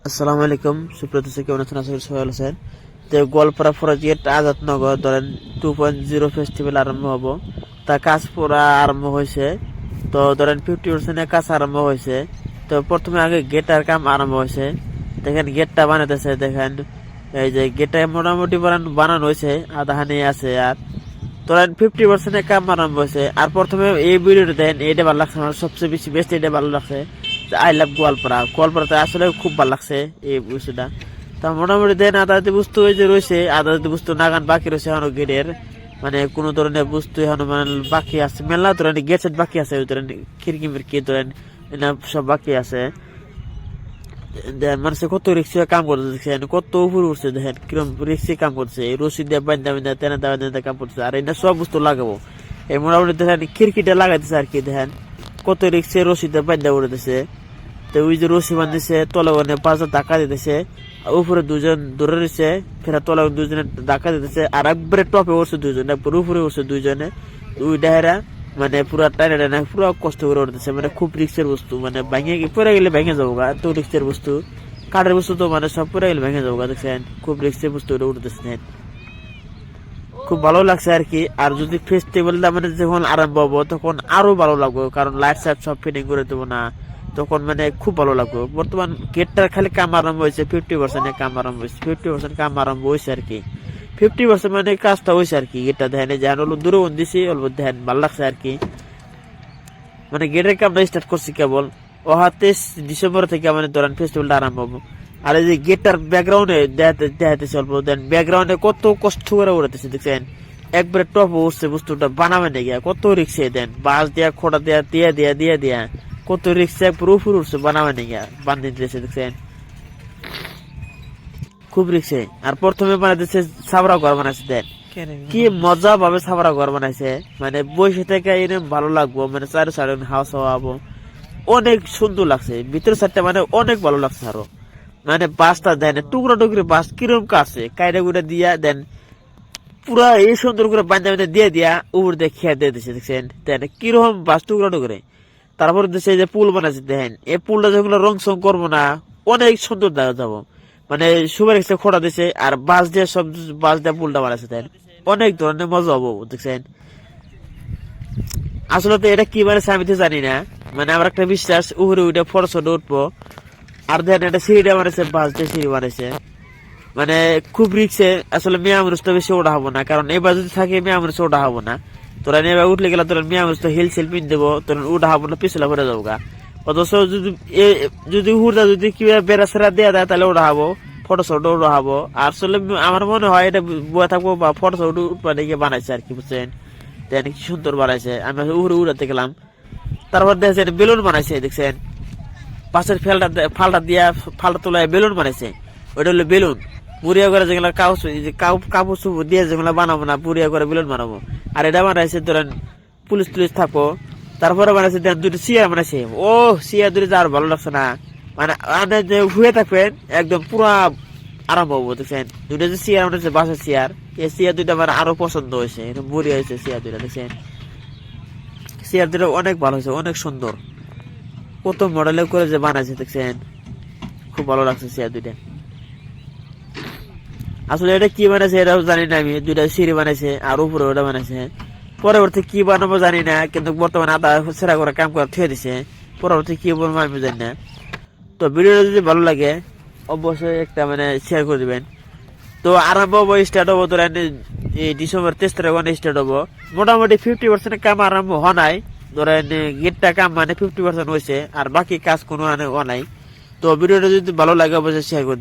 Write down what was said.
আসসালামু আলাইকুম, সুপ্রিয় দর্শক, কেমন আছেন? আশা করি সবাই ভালো আছেন। তো গোয়ালপাড়া ফরাজিয়াট আজাদনগর ধরেন 2.0 ফেস্টিভ্যাল আরম্ভ হবো, তা কাজ পুরা আরম্ভ হয়েছে। তো ধরেন 50% কাজ আরম্ভ হয়েছে। তো প্রথমে আগে গেটার কাম আরম্ভ হয়েছে। দেখেন গেটটা বানাতেছে, দেখেন এই যে গেটটা মোটামুটি বানানো হয়েছে, আধাহানি আছে। আর ধরেন 50% কাম আরম্ভ হয়েছে। আর প্রথমে এই ভিডিওটা দেন, এটা ভালো লাগছে আমার সবচেয়ে বেশি, বেস্ট এটা ভালো লাগছে। আই লাভ গোয়ালপাড়া, গোয়ালপাড়াতে আসলে খুব ভালো লাগছে এই বিষয়টা। তা মোটামুটি দেন আদালতে বুঝতে হয়েছে রয়েছে, আদালতে বুঝতে নাগান বাকি রয়েছে এখনো গেটের, মানে কোন ধরনের বুঝতে এখনো মানে বাকি আছে, মেলা ধরেন গেট সেট বাকি আছে, ধরেন খিড়কি মিড়কি ধরেন সব বাকি আছে। মানুষে কত রিক্সি কাম করতে দেখছেন, কত উপরে উঠছে, দেখেন কিরম রিক্সি কাম করছে, রশি দিয়ে বান্ধা বান্ধা তেনা দেওয়া কাম করছে। আর এটা সব বস্তু লাগাবো, এই মোটামুটি দেখেন খিড়কিটা লাগাইতেছে আর কি। দেখেন কত রিক্সে রশি দিয়ে বান্ধা উড়েছে। তো ওই যে রশি বাঁধতেছে, তলে ওখানে 5জন ধাক্কা দিতেছে, উপরে 2জন ধরে রয়েছে, ফেরা তলে 2জনে ধাক্কা দিতেছে, আর একবারে টপে উঠছে 2জন, একবার উপরে উঠছে 2জনে। ওই ডাহেরা মানে পুরা টাইনা টাইনা পুরো কষ্ট করে উঠতেছে, মানে খুব রিক্সের বস্তু, মানে ভেঙে পরে গেলে ভেঙে যাবো গা, এত রিক্সের বস্তু, কাঠের বস্তু তো মানে সব পরে গেলে ভেঙে যাবো গা। দেখছেন খুব রিক্সের বস্তু উঠতেছে, খুব ভালো লাগছে আর কি। আর যদি ফেস্টিভ্যালটা মানে যখন আরম্ভ হবো তখন আরো ভালো লাগবে, কারণ লাইট সাইট সব ফিটিং করে দেবো না, তখন মানে খুব ভালো লাগবে। বর্তমান গেটটার খালি কাম আরম্ভ হয়েছে, 50% কাম আরম্ভ হয়েছে, 50% কাম আরম্ভ হয়েছে আর কি। 50% মানে কাজটা হয়েছে আর কি। গেটটা দেখেন যে অল্প দূরে দিছি, অল্প দেখেন ভালো লাগছে আর কি। মানে গেটের কামটা স্টার্ট করছি কেবল, ও 23 ডিসেম্বর থেকে মানে ধরেন ফেস্টিভ্যালটা আরম্ভ হবো। আর এই যে গেটটার ব্যাকগ্রাউন্ডে দেখাতেছে অল্প, দেন ব্যাকগ্রাউন্ডে কত কষ্ট করে উড়াতেছে দেখছেন, একবারে টপ উঠছে বস্তুটা বানাবে না গিয়া, কত রিক্সে দেন বাঁশ দিয়া খোটা দিয়া দিয়া কত রিক্সে পুরো উপর উঠছে, বানাবে না গিয়া বান্ধি দিয়েছে দেখছেন, খুব রিক্সে। আর প্রথমে বানাইতেছে সাবরা ঘর বানাইছে, দেন কি মজা ভাবে সাবরা ঘর বানাইছে, মানে বসে থেকে এরকম ভালো লাগবো, মানে চারো চারো হাওয়া হাওয়া হবো, অনেক সুন্দর লাগছে ভিতর সাইডটা, মানে অনেক ভালো লাগছে। আরো মানে বাসটা দেন টুকরা টুকরি বাস কিরম কাছে কাইরা গুড়া দিয়া দেন, পুরা এই সুন্দর করে বান্ধা বান্ধা দিয়ে দিয়া উপর দিয়ে খেয়ে দিয়ে দিচ্ছে দেখছেন, দেন কিরকম বাস টুকরা টুকরে। তারপর দেশে যে পুল বানাচ্ছে, দেখেন এই পুলটা যেগুলো রং সং করবো না, অনেক সুন্দর দেখা যাবো, মানে সুপার এক্সে খোড়া দিছে, আর বাস দিয়ে সব বাস দিয়ে পুলটা বানাচ্ছে, দেন অনেক ধরনের মজা হবো দেখছেন। আসলে তো এটা কি বানাচ্ছে আমি তো জানি না, মানে আমার একটা বিশ্বাস উপরে উঠে ফটো উঠবো। আর দেখেন এটা সিঁড়িটা বানাইছে, বাস দিয়ে সিঁড়ি বানাইছে, মানে খুব রিক্সে। আসলে মেয়ে মানুষ তো বেশি ওঠা হবো না, কারণ এবার যদি থাকে মেয়ে মানুষ ওঠা হবো না। তোরা এবার উঠলে গেলে তোরা মেয়ে মানুষ তো হিল সিল পিন দেবো, তোরা উঠা হবো না, পিছলা পরে যাবো গা। অথচ যদি হুড়া যদি কি বেড়া সেরা দেওয়া দেয় তাহলে ওঠা হবো, ফটো শট ওঠা হবো। আর আসলে আমার মনে হয় এটা বয়ে থাকবো বা ফটো শট উঠপানে গিয়ে বানাইছে আর কি, বুঝছেন? দেন কি সুন্দর বানাইছে, আমি উড়ে উড়াতে গেলাম। তারপর দেখছেন বেলুন বানাইছে দেখছেন, পাশের ফালটা দিয়া ফালটা তোলায় বেলুন বানাইছে, ওইটা হলো বেলুন। পুরিয়া করে যেগুলো কাপড় চুপড় দিয়ে যেগুলো বানাবো না, পুরিয়া করে বেলুন বানাবো। আর এটা বানাইছে ধরেন পুলিশ টুলিশ থাকবো। তারপরে বানাইছে দেন দুটো চেয়ার বানাইছে, ও চেয়ার দুটো আর ভালো লাগছে না, মানে যে শুয়ে থাকবেন একদম পুরা আরাম হবো দেখছেন। দুটো যে চেয়ার বানাইছে বাসের চেয়ার, এই চেয়ার দুটো আমার আরো পছন্দ হয়েছে, বুড়ি হয়েছে চেয়ার দুটা দেখছেন। চেয়ার দুটো অনেক ভালো হয়েছে, অনেক সুন্দর, কত মডেলের করে যে বানাইছে দেখছেন, খুব ভালো লাগছে চেয়ার দুইটা। আসলে এটা কি বানাইছে এটাও জানি না আমি, দুইটা সিঁড়ি বানাইছে আর উপরে ওটা বানাইছে। পরবর্তী কি বানাবো জানি না, কিন্তু বর্তমানে আদা সেরা করে কাম করে থুয়ে দিছে, পরবর্তী কি বলবো আমি জানি না। তো ভিডিওটা যদি ভালো লাগে অবশ্যই একটা মানে শেয়ার করে দিবেন। তো আরম্ভ হবো, স্টার্ট হবো ধরেন এই ডিসেম্বর 23 তারিখ স্টার্ট হবো। মোটামুটি 50% কাম আরম্ভ হয় নাই, ধরেন গেটটা কাম মানে 50% হয়েছে, আর বাকি কাজ কোনো নাই। তো ভিডিওটা যদি ভালো লাগে অবশ্যই শেয়ার করে